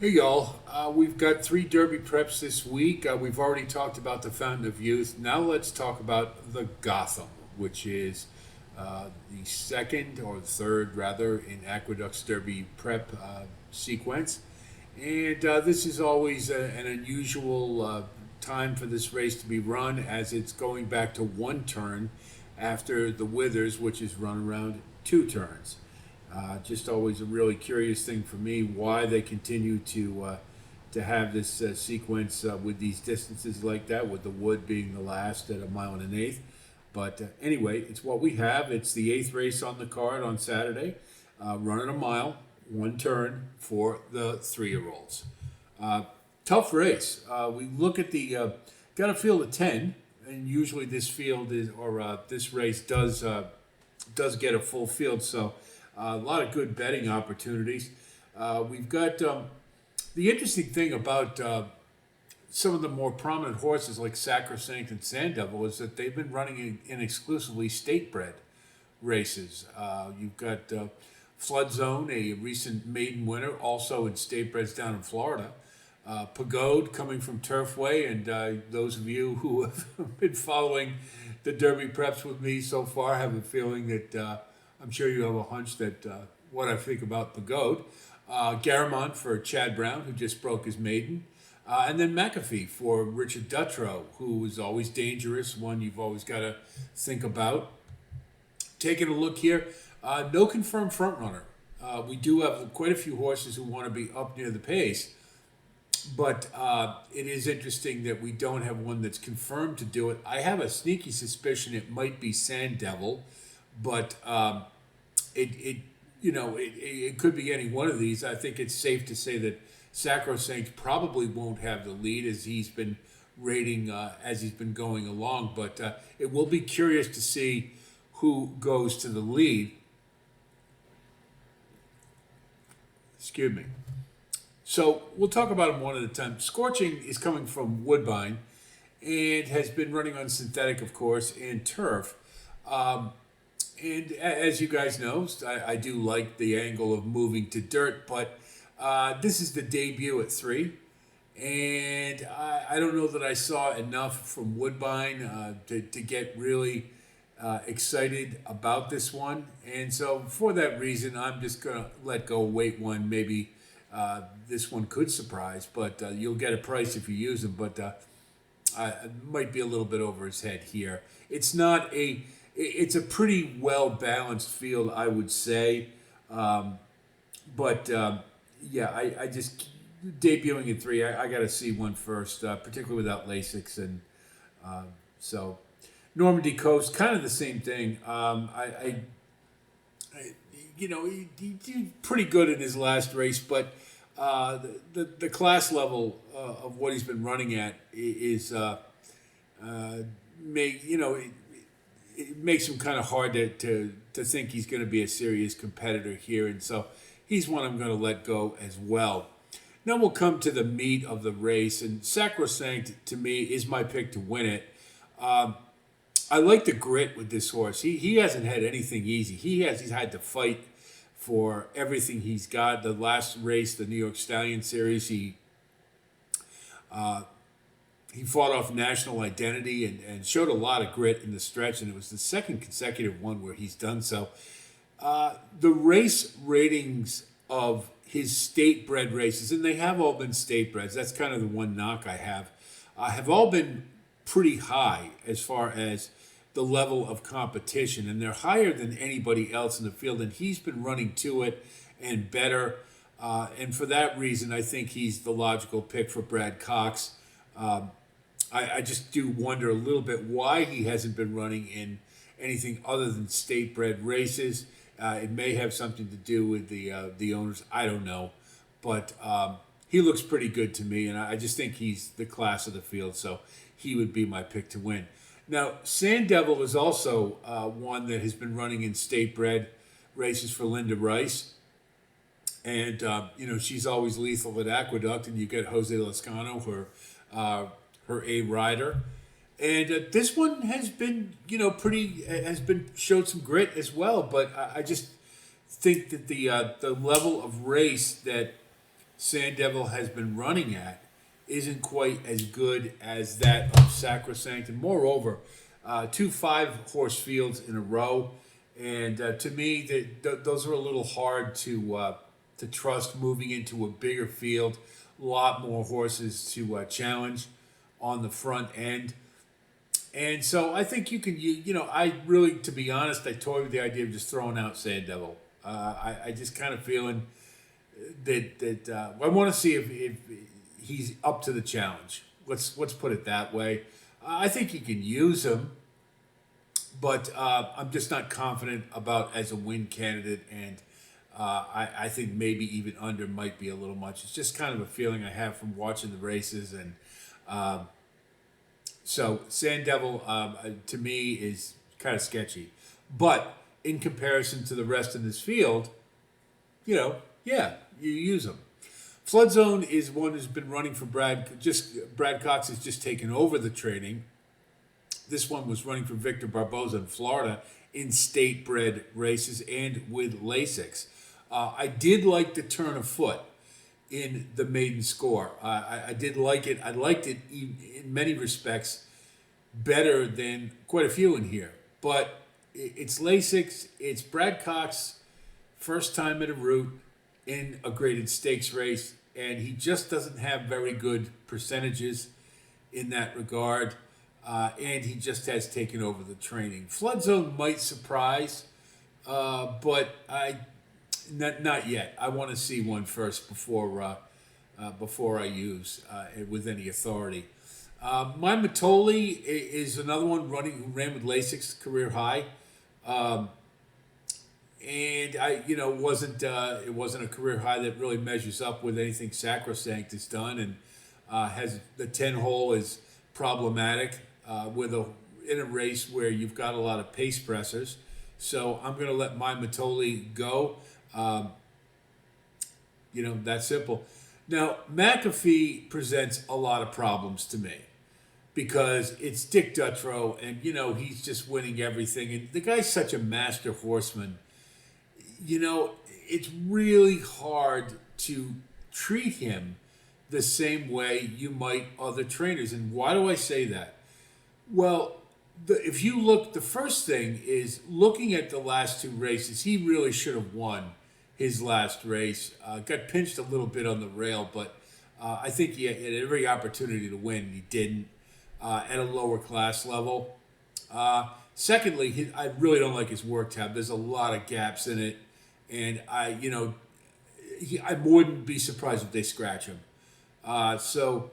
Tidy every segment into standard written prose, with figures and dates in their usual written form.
Hey y'all, we've got three Derby preps this week. We've already talked about the Fountain of Youth. Now let's talk about the Gotham, which is the second or third, rather, in Aqueduct's Derby prep sequence. And this is always an unusual time for this race to be run, as it's going back to one turn after the Withers, which is run around two turns. Just always a really curious thing for me why they continue to have this sequence with these distances like that, with the Wood being the last at a mile and an eighth. But anyway, it's what we have. It's the eighth race on the card on Saturday, running a mile, one turn for the 3-year-olds. Tough race. We look at the got a field of 10, and usually this field is or this race does get a full field. So a lot of good betting opportunities. We've got the interesting thing about some of the more prominent horses like Sacrosanct and Sand Devil is that they've been running in exclusively state-bred races. You've got Flood Zone, a recent maiden winner, also in state-breds down in Florida. Pagode coming from Turfway, and those of you who have been following the Derby preps with me so far have a feeling that I'm sure you have a hunch that what I think about Pagode. Garamond for Chad Brown, who just broke his maiden. And then McAfee for Richard Dutrow, who is always dangerous, one you've always got to think about. Taking a look here, no confirmed front runner. We do have quite a few horses who want to be up near the pace, but it is interesting that we don't have one that's confirmed to do it. I have a sneaky suspicion it might be Sand Devil, but it could be any one of these. I think it's safe to say that Sacrosanct probably won't have the lead as he's been rating as he's been going along, but it will be curious to see who goes to the lead. Excuse me. So we'll talk about them one at a time. Scorching is coming from Woodbine and has been running on synthetic, of course, and turf. And as you guys know, I do like the angle of moving to dirt, but this is the debut at 3. And I don't know that I saw enough from Woodbine to get really excited about this one. And so for that reason, I'm just going to let go, wait one. Maybe this one could surprise, but you'll get a price if you use them. But it might be a little bit over his head here. It's a pretty well balanced field, I would say. But yeah, I just debuting at 3. I got to see one first, particularly without Lasix, and so Normandy Coast, kind of the same thing. He did pretty good in his last race, but the class level of what he's been running at is it makes him kind of hard to think he's going to be a serious competitor here, and so he's one I'm going to let go as well. Now we'll come to the meat of the race, and Sacrosanct to me is my pick to win it. I like the grit with this horse. He hasn't had anything easy. He's had to fight for everything he's got. The last race, the New York Stallion Series, he fought off National Identity and showed a lot of grit in the stretch, and it was the second consecutive one where he's done so. The race ratings of his state-bred races, and they have all been state-breds, that's kind of the one knock I have all been pretty high as far as the level of competition, and they're higher than anybody else in the field, and he's been running to it and better. And for that reason, I think he's the logical pick for Brad Cox. I just do wonder a little bit why he hasn't been running in anything other than state-bred races. It may have something to do with the owners. I don't know. But he looks pretty good to me, and I just think he's the class of the field, so he would be my pick to win. Now, Sand Devil is also one that has been running in state-bred races for Linda Rice. And, she's always lethal at Aqueduct, and you get Jose Lascano, her A rider. And this one has been, showed some grit as well. But I just think that the level of race that Sand Devil has been running at isn't quite as good as that of Sacrosanct. And moreover, two 5-horse fields in a row. And to me, those are a little hard to trust moving into a bigger field. A lot more horses to challenge on the front end. And so I think you can, I really, to be honest, I toyed with the idea of just throwing out Sand Devil. I just kind of feeling that I want to see if he's up to the challenge. Let's put it that way. I think you can use him, but I'm just not confident about as a win candidate, and I think maybe even under might be a little much. It's just kind of a feeling I have from watching the races, and so Sand Devil to me is kind of sketchy. But in comparison to the rest of this field, yeah, you use them. Flood Zone is one who's been running for Brad Cox has just taken over the training. This one was running for Victor Barboza in Florida in state-bred races and with Lasix. I did like the turn of foot in the maiden score. I did like it. I liked it in many respects better than quite a few in here. But it's Lasix. It's Brad Cox, first time at a route in a graded stakes race, and he just doesn't have very good percentages in that regard, and he just has taken over the training. Flood Zone might surprise, but not yet. I want to see one first before I use with any authority. My Matoli is another one who ran with Lasix career high. And it wasn't a career high that really measures up with anything Sacrosanct has done, and has the 10-hole is problematic in a race where you've got a lot of pace pressers. So I'm going to let my Matoli go. That's simple. Now McAfee presents a lot of problems to me because it's Dick Dutrow, and he's just winning everything, and the guy's such a master horseman. It's really hard to treat him the same way you might other trainers. And why do I say that? Well, if you look, the first thing is looking at the last two races, he really should have won his last race. Got pinched a little bit on the rail, but I think he had every opportunity to win. He didn't at a lower class level. Secondly, I really don't like his work tab. There's a lot of gaps in it. And I wouldn't be surprised if they scratch him. So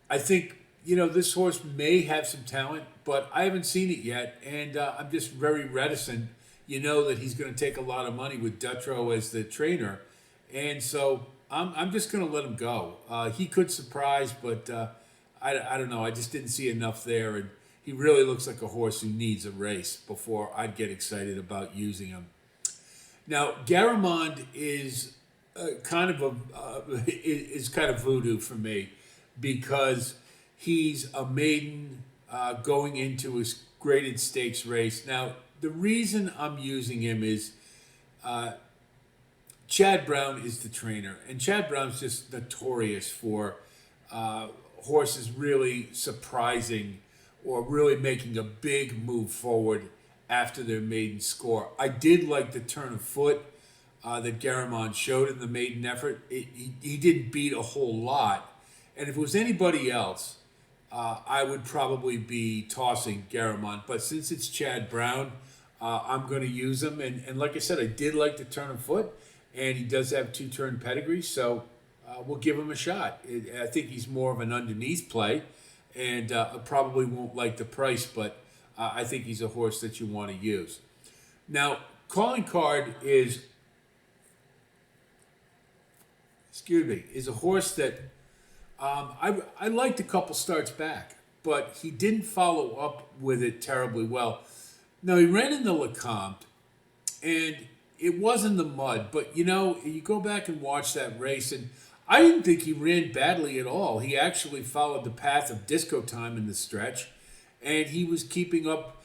I think, this horse may have some talent, but I haven't seen it yet. And I'm just very reticent, that he's going to take a lot of money with Dutrow as the trainer. And so I'm just going to let him go. He could surprise, but I don't know. I just didn't see enough there. And he really looks like a horse who needs a race before I'd get excited about using him. Now, Garamond is kind of voodoo for me because he's a maiden going into his graded stakes race. Now, the reason I'm using him is Chad Brown is the trainer, and Chad Brown's just notorious for horses really surprising or really making a big move forward after their maiden score. I did like the turn of foot that Garamond showed in the maiden effort. He didn't beat a whole lot. And if it was anybody else, I would probably be tossing Garamond. But since it's Chad Brown, I'm going to use him. And like I said, I did like the turn of foot. And he does have 2-turn pedigree, so we'll give him a shot. I think he's more of an underneath play. And I probably won't like the price, but I think he's a horse that you want to use. Now, calling card is a horse that I liked a couple starts back, but he didn't follow up with it terribly well. Now, he ran in the Lecomte, and it was in the mud, but you go back and watch that race, and I didn't think he ran badly at all. He actually followed the path of Disco Time in the stretch, and he was keeping up.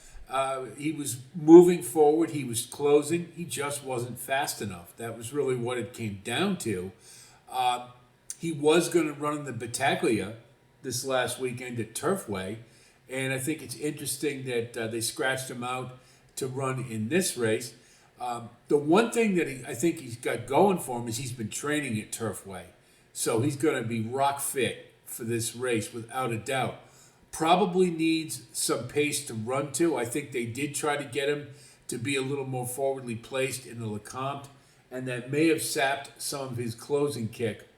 He was moving forward. He was closing. He just wasn't fast enough. That was really what it came down to. He was going to run in the Battaglia this last weekend at Turfway, and I think it's interesting that they scratched him out to run in this race. The one thing that I think he's got going for him is he's been training at Turfway, so he's going to be rock fit for this race without a doubt. Probably needs some pace to run to. I think they did try to get him to be a little more forwardly placed in the Lecomte, and that may have sapped some of his closing kick.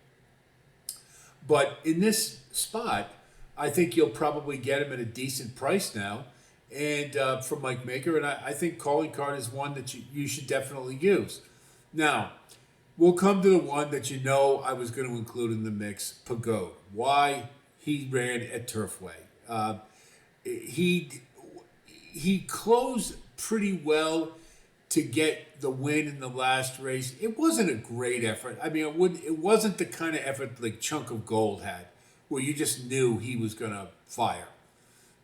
But in this spot, I think you'll probably get him at a decent price now, and from Mike Maker, and I think Calling Card is one that you should definitely use. Now, we'll come to the one that you know I was going to include in the mix, Pagode. Why? He ran at Turfway. He closed pretty well to get the win in the last race. It wasn't a great effort. I mean, it wasn't the kind of effort like Chunk of Gold had, where you just knew he was going to fire.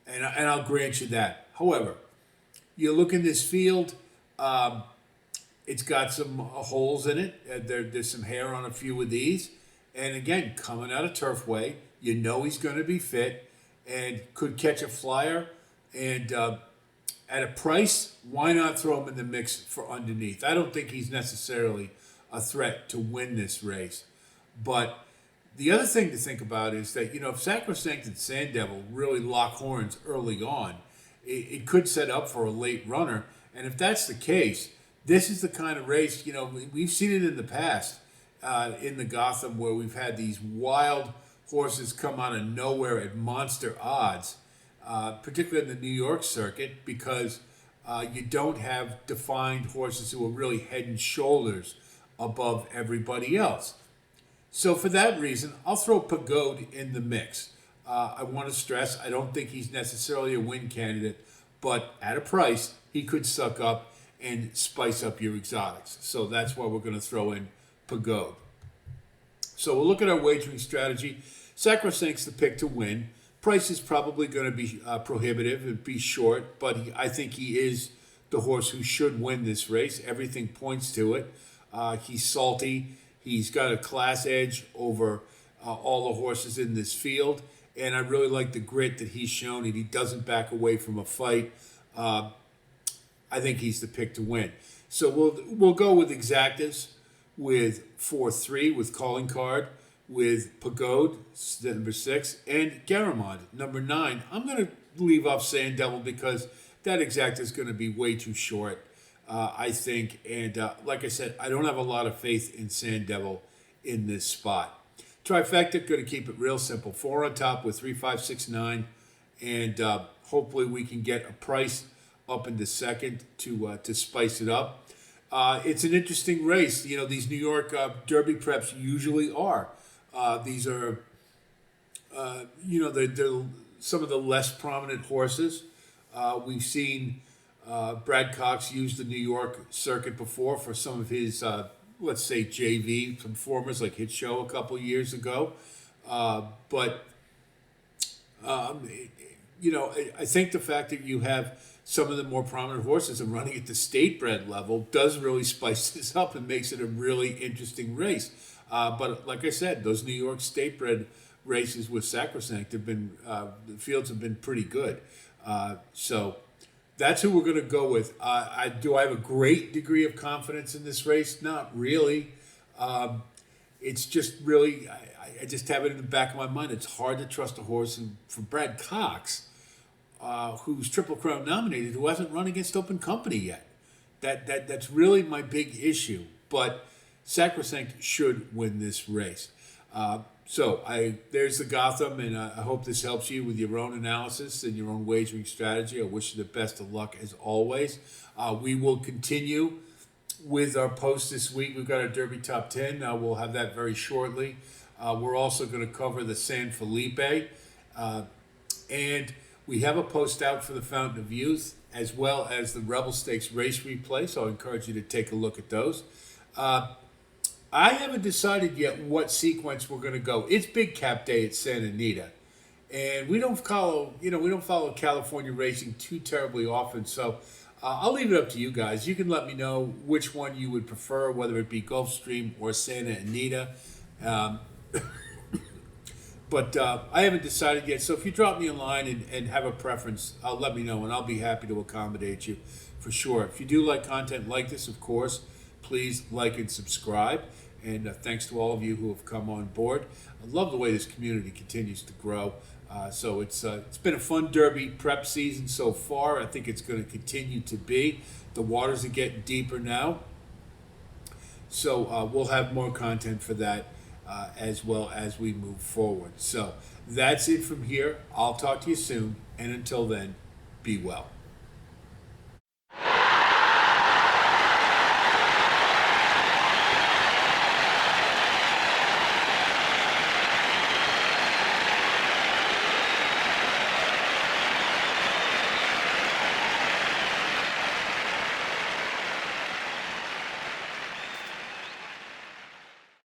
And I'll grant you that. However, you look in this field, it's got some holes in it. There's some hair on a few of these. And again, coming out of Turfway, you know he's going to be fit and could catch a flyer. And at a price, why not throw him in the mix for underneath? I don't think he's necessarily a threat to win this race. But the other thing to think about is that, if Sacrosanct and Sand Devil really lock horns early on, it could set up for a late runner. And if that's the case, this is the kind of race, we've seen it in the past in the Gotham where we've had these wild horses come out of nowhere at monster odds, particularly in the New York circuit, because you don't have defined horses who are really head and shoulders above everybody else. So for that reason, I'll throw Pagode in the mix. I want to stress, I don't think he's necessarily a win candidate, but at a price, he could suck up and spice up your exotics. So that's why we're going to throw in Pagode. So we'll look at our wagering strategy. Sacrosanct's the pick to win. Price is probably going to be prohibitive and be short, but I think he is the horse who should win this race. Everything points to it. He's salty. He's got a class edge over all the horses in this field, and I really like the grit that he's shown, and he doesn't back away from a fight. I think he's the pick to win. So we'll go with Exactus, with 4-3, with Calling Card, with Pagode, number 6, and Garamond, number 9. I'm going to leave off Sand Devil because that Exactus is going to be way too short. I think, and like I said, I don't have a lot of faith in Sand Devil in this spot. Trifecta, going to keep it real simple. 4 on top with 3, 5, 6, 9, and hopefully we can get a price up into second to spice it up. It's an interesting race. These New York Derby preps usually are. These are, they're some of the less prominent horses. We've seen Brad Cox used the New York circuit before for some of his, let's say, JV performers like Hit Show a couple years ago. But I think the fact that you have some of the more prominent horses and running at the state bred level does really spice this up and makes it a really interesting race. But like I said, those New York state bred races with Sacrosanct have been, the fields have been pretty good. So that's who we're going to go with. Do I have a great degree of confidence in this race? Not really. It's just really, I just have it in the back of my mind. It's hard to trust a horse for Brad Cox, who's Triple Crown nominated, who hasn't run against Open Company yet. That's really my big issue. But Sacrosanct should win this race. There's the Gotham, and I hope this helps you with your own analysis and your own wagering strategy. I wish you the best of luck as always. We will continue with our post this week. We've got our Derby Top 10. We'll have that very shortly. We're also going to cover the San Felipe. And we have a post out for the Fountain of Youth, as well as the Rebel Stakes race replay, so I encourage you to take a look at those. I haven't decided yet what sequence we're going to go. It's Big Cap Day at Santa Anita, and we don't follow California racing too terribly often. So I'll leave it up to you guys. You can let me know which one you would prefer, whether it be Gulfstream or Santa Anita. But I haven't decided yet. So if you drop me a line and have a preference, let me know, and I'll be happy to accommodate you for sure. If you do like content like this, of course, please like and subscribe. And thanks to all of you who have come on board. I love the way this community continues to grow. So it's been a fun Derby prep season so far. I think it's going to continue to be. The waters are getting deeper now. So we'll have more content for that as well as we move forward. So that's it from here. I'll talk to you soon. And until then, be well.